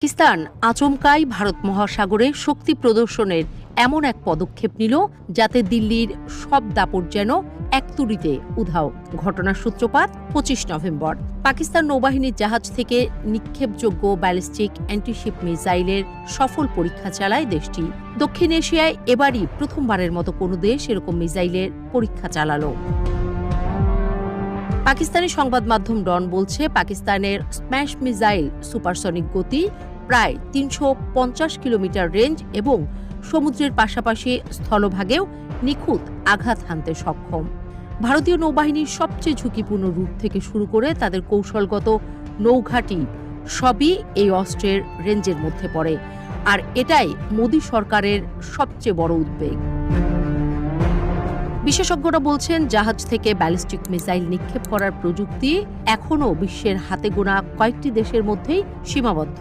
পাকিস্তান আচমকাই ভারত মহাসাগরে শক্তি প্রদর্শনের এমন এক পদক্ষেপ নিল যাতে দিল্লির সব দাপট যেন এক তুড়িতে উধাও। ঘটনার সূত্রপাত ২৫ নভেম্বর। পাকিস্তান নৌবাহিনীর জাহাজ থেকে নিক্ষেপযোগ্য ব্যালিস্টিক অ্যান্টিশিপ মিসাইলের সফল পরীক্ষা চালায় দেশটি। দক্ষিণ এশিয়ায় এবারই প্রথমবারের মতো কোনো দেশ এরকম মিসাইলের পরীক্ষা চালালো। পাকিস্তানি সংবাদ মাধ্যম ডন বলছে, পাকিস্তানের স্ম্যাশ মিসাইল সুপারসনিক গতি, প্রায় ৩৫০ কিলোমিটার রেঞ্জ এবং সমুদ্রের পাশাপাশি স্থলভাগেও নিখুঁত আঘাত হানতে সক্ষম। ভারতীয় নৌবাহিনীর সবচেয়ে ঝুঁকিপূর্ণ রুট থেকে শুরু করে তাদের কৌশলগত নৌঘাঁটি সবই এই অস্ত্রের রেঞ্জের মধ্যে পড়ে। আর এটাই মোদী সরকারের সবচেয়ে বড় উদ্বেগ। বিশেষজ্ঞরা বলছেন, জাহাজ থেকে ব্যালিস্টিক মিসাইল নিক্ষেপ করার প্রযুক্তি এখনও বিশ্বের হাতে গোনা কয়েকটি দেশের মধ্যেই সীমাবদ্ধ।